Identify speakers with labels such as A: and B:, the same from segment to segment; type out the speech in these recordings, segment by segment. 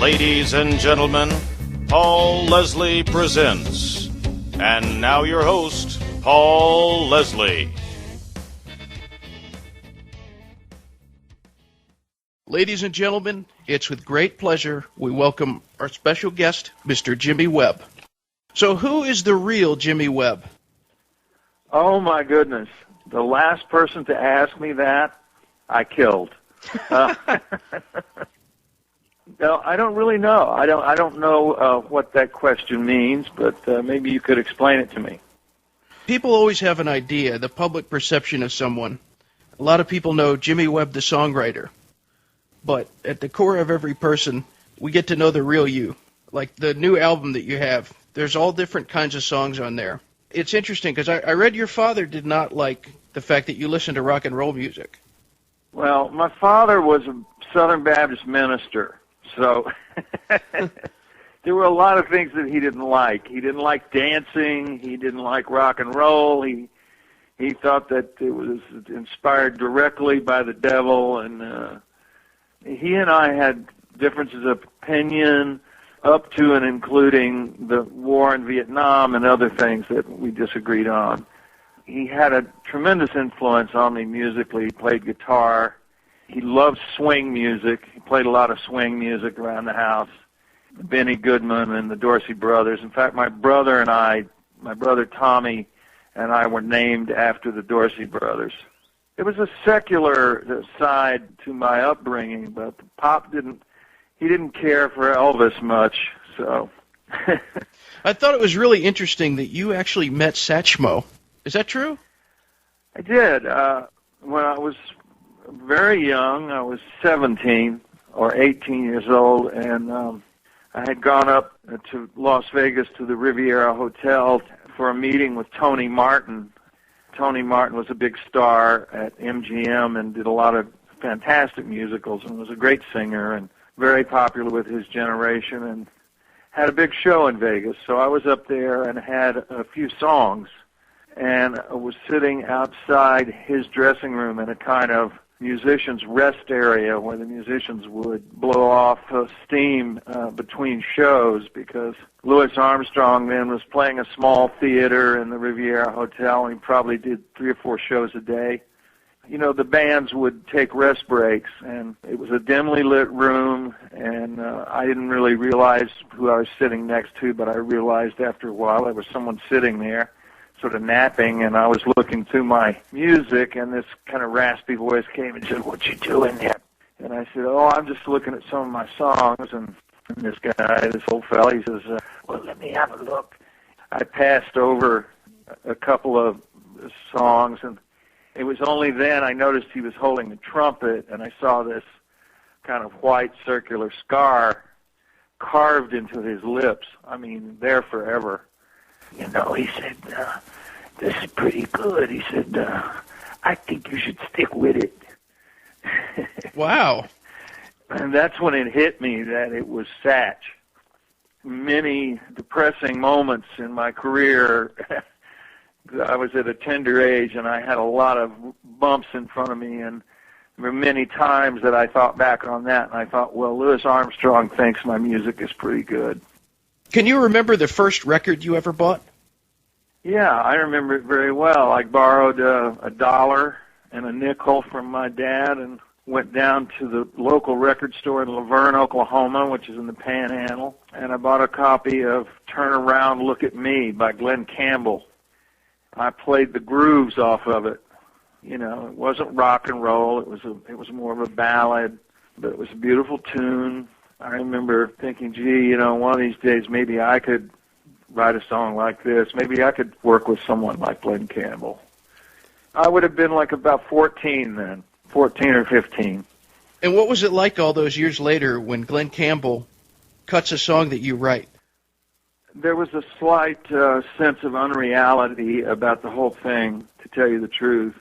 A: Ladies and gentlemen, Paul Leslie presents. And now your host, Paul Leslie.
B: Ladies and gentlemen, it's with great pleasure we welcome our special guest, Mr. Jimmy Webb. So who is the real Jimmy Webb?
C: Oh, my goodness. The last person to ask me that, I killed. No, I don't really know. I don't know what that question means, but maybe you could explain it to me.
B: People always have an idea, the public perception of someone. A lot of people know Jimmy Webb, the songwriter. But at the core of every person, we get to know the real you. Like the new album that you have, there's all different kinds of songs on there. It's interesting because I read your father did not like the fact that you listened to rock and roll music.
C: Well, my father was a Southern Baptist minister. So there were a lot of things that he didn't like. He didn't like dancing. He didn't like rock and roll. He thought that it was inspired directly by the devil. And he and I had differences of opinion up to and including the war in Vietnam and other things that we disagreed on. He had a tremendous influence on me musically. He played guitar. He loved swing music. He played a lot of swing music around the house. Benny Goodman and the Dorsey Brothers. In fact, my brother Tommy and I were named after the Dorsey Brothers. It was a secular side to my upbringing, but Pop didn't care for Elvis much, so.
B: I thought it was really interesting that you actually met Satchmo. Is that true?
C: I did. When I was very young, I was 17 or 18 years old, and I had gone up to Las Vegas to the Riviera Hotel for a meeting with Tony Martin. Tony Martin was a big star at MGM and did a lot of fantastic musicals and was a great singer and very popular with his generation and had a big show in Vegas. So I was up there and had a few songs, and I was sitting outside his dressing room in a kind of musicians' rest area where the musicians would blow off steam between shows, because Louis Armstrong then was playing a small theater in the Riviera Hotel, and he probably did 3 or 4 shows a day. You know, the bands would take rest breaks, and it was a dimly lit room, and I didn't really realize who I was sitting next to, but I realized after a while there was someone sitting there sort of napping, and I was looking through my music, and this kind of raspy voice came and said, "What you doing there?" And I said, "Oh, I'm just looking at some of my songs." And this guy, this old fella, he says, "Well, let me have a look." I passed over a couple of songs, and it was only then I noticed he was holding a trumpet, and I saw this kind of white circular scar carved into his lips. I mean, there forever. "You know," he said, "this is pretty good." He said, "I think you should stick with it."
B: Wow.
C: And that's when it hit me that it was Satch. Many depressing moments in my career. I was at a tender age, and I had a lot of bumps in front of me, and there were many times that I thought back on that, and I thought, well, Louis Armstrong thinks my music is pretty good.
B: Can you remember the first record you ever bought?
C: Yeah, I remember it very well. I borrowed a dollar and a nickel from my dad and went down to the local record store in Laverne, Oklahoma, which is in the Panhandle, and I bought a copy of Turn Around, Look at Me by Glen Campbell. I played the grooves off of it. You know, it wasn't rock and roll. It was more of a ballad, but it was a beautiful tune. I remember thinking, gee, you know, one of these days maybe I could write a song like this. Maybe I could work with someone like Glen Campbell. I would have been like about 14 then, 14 or 15.
B: And what was it like all those years later when Glen Campbell cuts a song that you write?
C: There was a slight sense of unreality about the whole thing, to tell you the truth.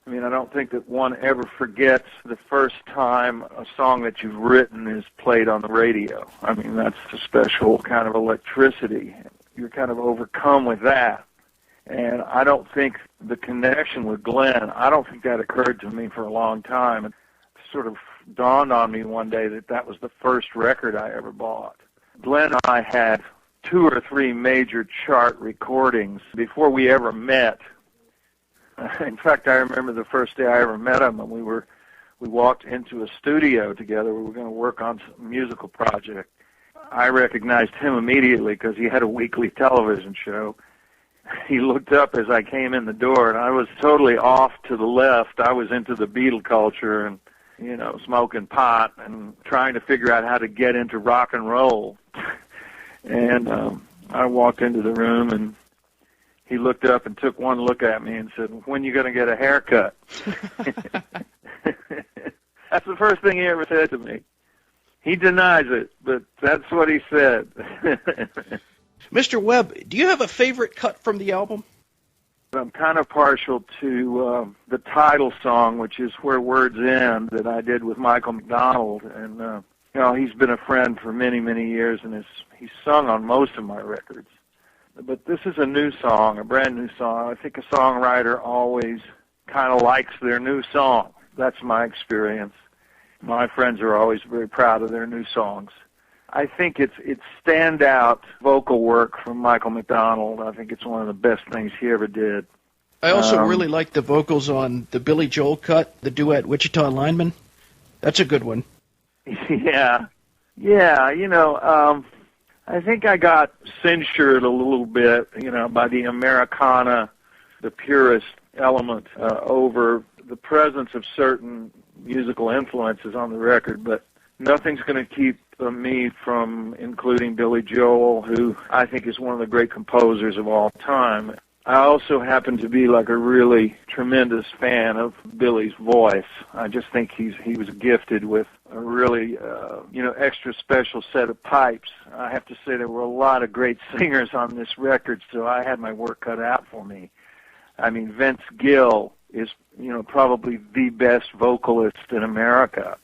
C: I mean, I don't think that one ever forgets the first time a song that you've written is played on the radio. I mean, that's a special kind of electricity. You're kind of overcome with that. And I don't think the connection with Glenn, I don't think that occurred to me for a long time. It sort of dawned on me one day that that was the first record I ever bought. Glen and I had 2 or 3 major chart recordings before we ever met. In fact, I remember the first day I ever met him, and we walked into a studio together. We were going to work on some musical project. I recognized him immediately because he had a weekly television show. He looked up as I came in the door, and I was totally off to the left. I was into the Beatle culture and, you know, smoking pot and trying to figure out how to get into rock and roll. And I walked into the room, and he looked up and took one look at me and said, "When are you going to get a haircut?" That's the first thing he ever said to me. He denies it, but that's what he said.
B: Mr. Webb, do you have a favorite cut from the album?
C: I'm kind of partial to the title song, which is Where Words End, that I did with Michael McDonald. And, you know, he's been a friend for many, many years, and he's sung on most of my records. But this is a new song, a brand new song. I think a songwriter always kind of likes their new song. That's my experience. My friends are always very proud of their new songs. I think it's standout vocal work from Michael McDonald. I think it's one of the best things he ever did.
B: I also really like the vocals on the Billy Joel cut, the duet Wichita Lineman. That's a good one.
C: Yeah, you know, I think I got censured a little bit, you know, by the Americana, the purist element, over the presence of certain musical influences on the record, but nothing's going to keep me from including Billy Joel, who I think is one of the great composers of all time. I also happen to be like a really tremendous fan of Billy's voice. I just think he was gifted with a really, extra special set of pipes. I have to say there were a lot of great singers on this record, so I had my work cut out for me. I mean, Vince Gill is, you know, probably the best vocalist in America.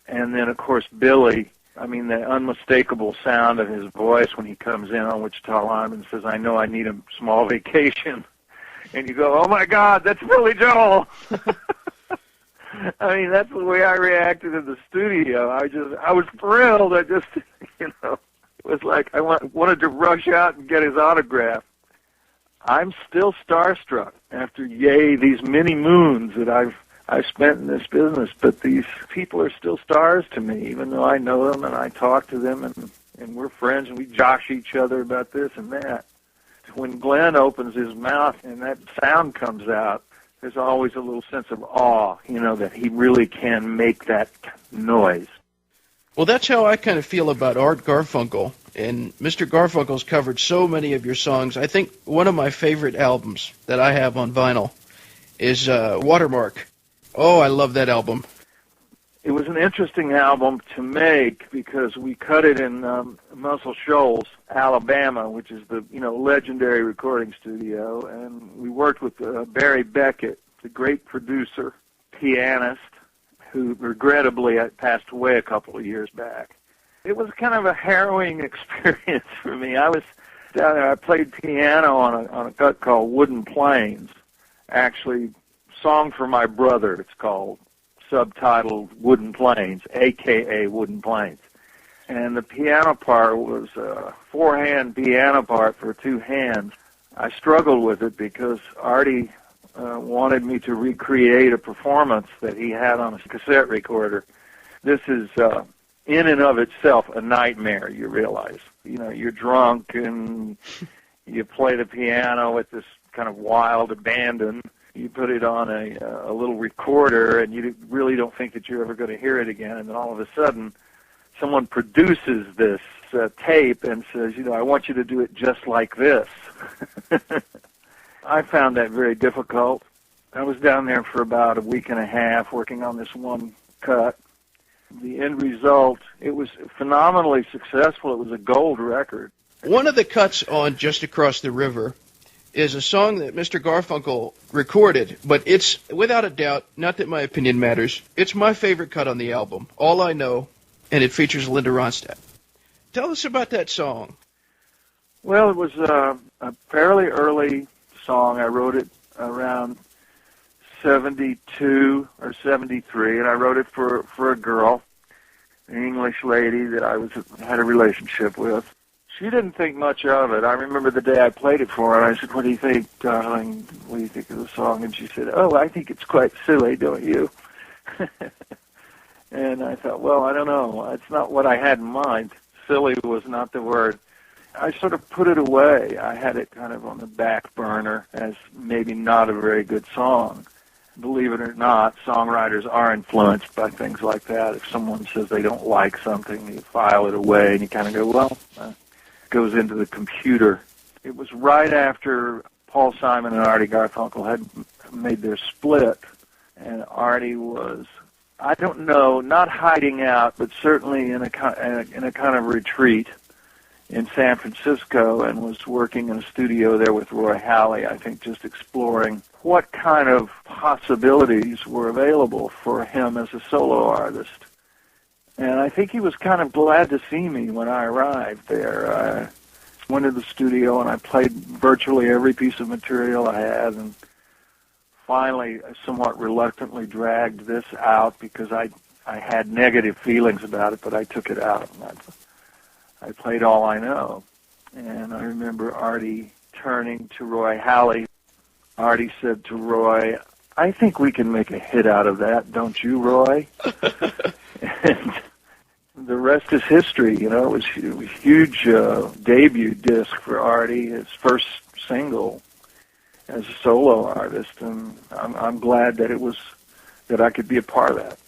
C: And then, of course, Billy, I mean, the unmistakable sound of his voice when he comes in on Wichita Lineman and says, "I know I need a small vacation." And you go, "Oh, my God, that's Billy Joel." I mean, that's the way I reacted in the studio. I was thrilled. I just, you know, it was like I wanted to rush out and get his autograph. I'm still starstruck after, these many moons that I've spent in this business, but these people are still stars to me, even though I know them and I talk to them and we're friends and we josh each other about this and that. When Glen opens his mouth and that sound comes out, there's always a little sense of awe, you know, that he really can make that noise.
B: Well, that's how I kind of feel about Art Garfunkel. And Mr. Garfunkel's covered so many of your songs. I think one of my favorite albums that I have on vinyl is Watermark. Oh, I love that album.
C: It was an interesting album to make because we cut it in Muscle Shoals, Alabama, which is the, you know, legendary recording studio, and we worked with Barry Beckett, the great producer, pianist, who regrettably passed away a couple of years back. It was kind of a harrowing experience for me. I was down there. I played piano on a cut called Wooden Plains, actually, Song for My Brother, it's called, subtitled Wooden Plains, a.k.a. Wooden Plains. And the piano part was a 4-hand piano part for 2 hands. I struggled with it because Artie wanted me to recreate a performance that he had on a cassette recorder. This is, in and of itself, a nightmare, you realize. You know, you're drunk and you play the piano with this kind of wild abandon. You put it on a little recorder, and you really don't think that you're ever going to hear it again. And then all of a sudden, someone produces this tape and says, you know, I want you to do it just like this. I found that very difficult. I was down there for about a week and a half working on this one cut. The end result, it was phenomenally successful. It was a gold record.
B: One of the cuts on Just Across the River is a song that Mr. Garfunkel recorded, but it's, without a doubt, not that my opinion matters, it's my favorite cut on the album, All I Know, and it features Linda Ronstadt. Tell us about that song.
C: Well, it was a fairly early song. I wrote it around '72 or '73, and I wrote it for a girl, an English lady that I had a relationship with. She didn't think much of it. I remember the day I played it for her, and I said, "What do you think, darling? What do you think of the song?" And she said, "Oh, I think it's quite silly, don't you?" And I thought, well, I don't know. It's not what I had in mind. Silly was not the word. I sort of put it away. I had it kind of on the back burner as maybe not a very good song. Believe it or not, songwriters are influenced by things like that. If someone says they don't like something, you file it away and you kind of go, well, it goes into the computer. It was right after Paul Simon and Artie Garfunkel had made their split, and Artie was, I don't know, not hiding out, but certainly in a kind of retreat in San Francisco, and was working in a studio there with Roy Halley, I think, just exploring what kind of possibilities were available for him as a solo artist. And I think he was kind of glad to see me when I arrived there. I went to the studio and I played virtually every piece of material I had, and finally, somewhat reluctantly dragged this out because I had negative feelings about it, but I took it out. And I played All I Know. And I remember Artie turning to Roy Halley. Artie said to Roy, "I think we can make a hit out of that, don't you, Roy?" And the rest is history. You know, it was a huge debut disc for Artie, his first single as a solo artist, and I'm glad that I could be a part of that.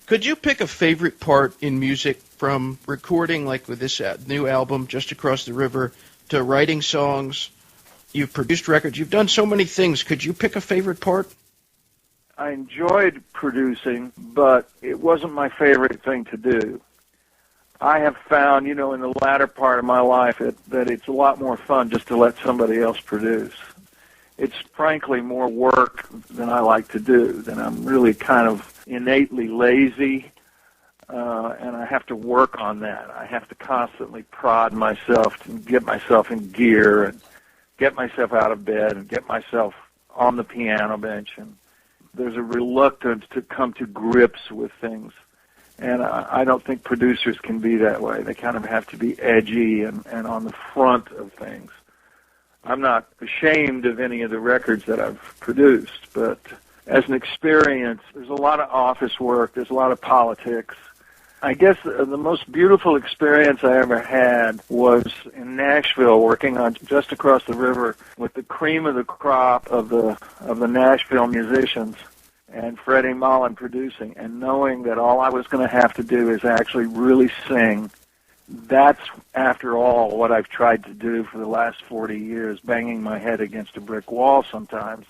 B: Could you pick a favorite part in music from recording, like with this new album, Just Across the River, to writing songs? You've produced records. You've done so many things. Could you pick a favorite part?
C: I enjoyed producing, but it wasn't my favorite thing to do. I have found, in the latter part of my life that it's a lot more fun just to let somebody else produce. It's frankly more work than I like to do, and I'm really kind of innately lazy, and I have to work on that. I have to constantly prod myself to get myself in gear and get myself out of bed and get myself on the piano bench. And there's a reluctance to come to grips with things, and I don't think producers can be that way. They kind of have to be edgy and on the front of things. I'm not ashamed of any of the records that I've produced, but as an experience, there's a lot of office work, there's a lot of politics. I guess the most beautiful experience I ever had was in Nashville, working on Just Across the River with the cream of the crop of the Nashville musicians, and Freddie Mullen producing, and knowing that all I was going to have to do is actually really sing. That's, after all, what I've tried to do for the last 40 years, banging my head against a brick wall sometimes,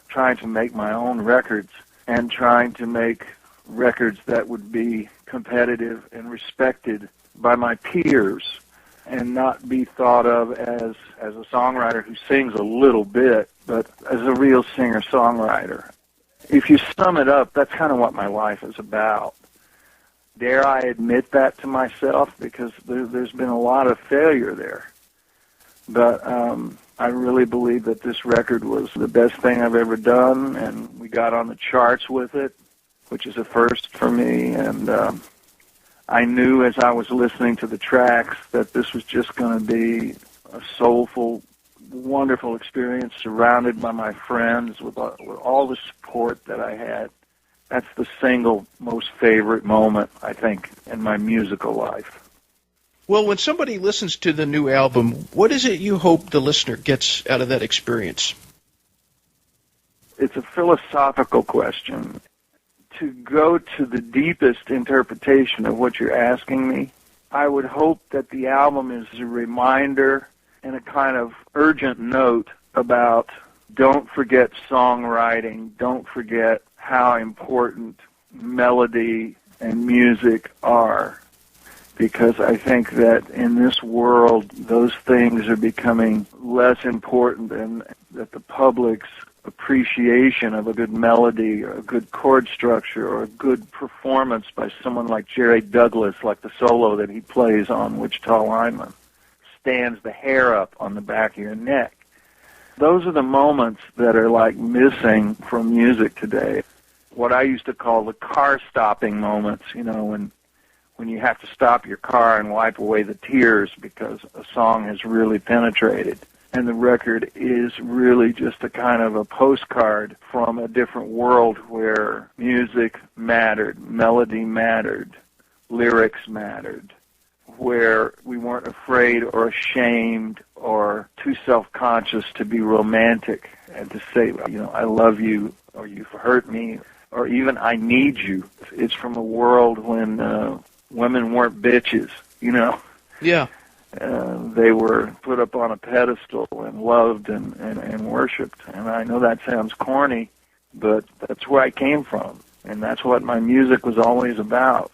C: trying to make my own records and trying to make records that would be competitive and respected by my peers and not be thought of as a songwriter who sings a little bit, but as a real singer-songwriter. If you sum it up, that's kind of what my life is about. Dare I admit that to myself, because there's been a lot of failure there. But I really believe that this record was the best thing I've ever done, and we got on the charts with it, which is a first for me. And I knew as I was listening to the tracks that this was just going to be a soulful, wonderful experience surrounded by my friends with all the support that I had. That's the single most favorite moment, I think, in my musical life.
B: Well, when somebody listens to the new album, what is it you hope the listener gets out of that experience?
C: It's a philosophical question. To go to the deepest interpretation of what you're asking me, I would hope that the album is a reminder and a kind of urgent note about don't forget songwriting, don't forget how important melody and music are, because I think that in this world those things are becoming less important, and that the public's appreciation of a good melody or a good chord structure or a good performance by someone like Jerry Douglas, like the solo that he plays on Wichita Lineman, stands the hair up on the back of your neck. Those are the moments that are like missing from music today. What I used to call the car stopping moments, when you have to stop your car and wipe away the tears because a song has really penetrated. And the record is really just a kind of a postcard from a different world where music mattered, melody mattered, lyrics mattered, where we weren't afraid or ashamed or too self-conscious to be romantic and to say, I love you, or you've hurt me, or even I need you. It's from a world when women weren't bitches,
B: Yeah.
C: They were put up on a pedestal and loved and worshipped. And I know that sounds corny, but that's where I came from. And that's what my music was always about,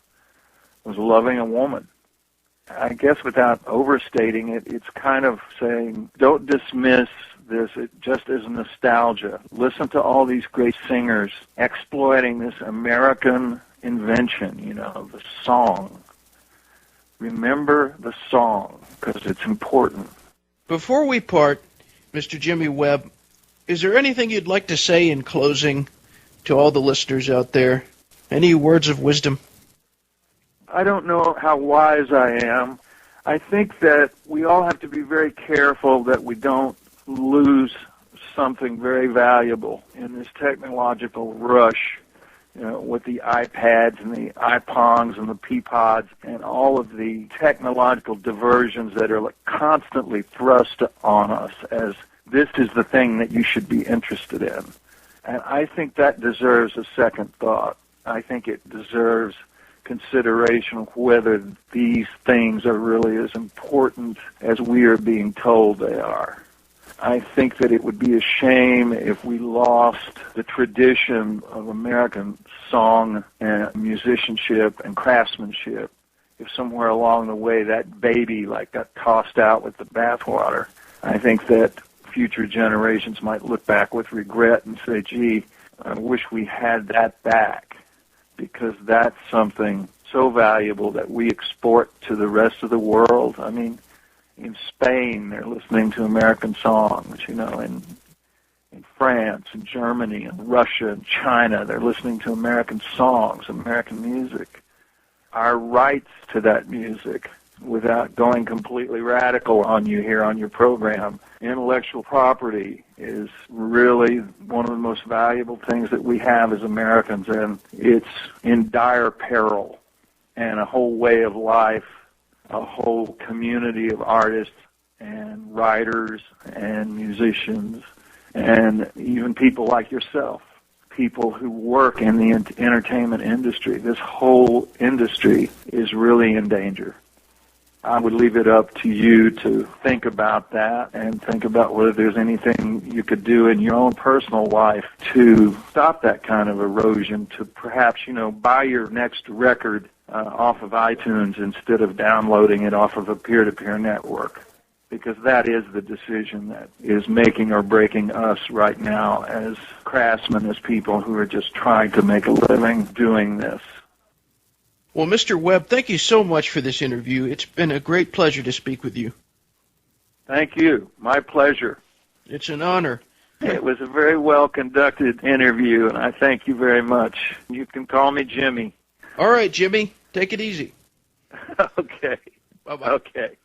C: was loving a woman. I guess without overstating it, it's kind of saying, don't dismiss this just as nostalgia. Listen to all these great singers exploiting this American invention, the song. Remember the song, because it's important.
B: Before we part, Mr. Jimmy Webb, is there anything you'd like to say in closing to all the listeners out there? Any words of wisdom?
C: I don't know how wise I am. I think that we all have to be very careful that we don't lose something very valuable in this technological rush, with the iPads and the iPongs and the Peapods and all of the technological diversions that are constantly thrust on us as this is the thing that you should be interested in. And I think that deserves a second thought. I think it deserves consideration of whether these things are really as important as we are being told they are. I think that it would be a shame if we lost the tradition of American song and musicianship and craftsmanship, if somewhere along the way that baby got tossed out with the bathwater. I think that future generations might look back with regret and say, gee, I wish we had that back, because that's something so valuable that we export to the rest of the world. I mean, in Spain, they're listening to American songs, in France and Germany and Russia and China, they're listening to American songs, American music. Our rights to that music, without going completely radical on you here on your program, intellectual property is really one of the most valuable things that we have as Americans, and it's in dire peril. And a whole way of life, a whole community of artists and writers and musicians and even people like yourself, people who work in the entertainment industry. This whole industry is really in danger. I would leave it up to you to think about that and think about whether there's anything you could do in your own personal life to stop that kind of erosion, to perhaps, buy your next record off of iTunes instead of downloading it off of a peer-to-peer network, because that is the decision that is making or breaking us right now as craftsmen, as people who are just trying to make a living doing this.
B: Well, Mr. Webb, thank you so much for this interview. It's been a great pleasure to speak with you.
C: Thank you. My pleasure.
B: It's an honor.
C: It was a very well-conducted interview, and I thank you very much. You can call me Jimmy.
B: All right, Jimmy. Take it easy.
C: Okay.
B: Bye-bye.
C: Okay.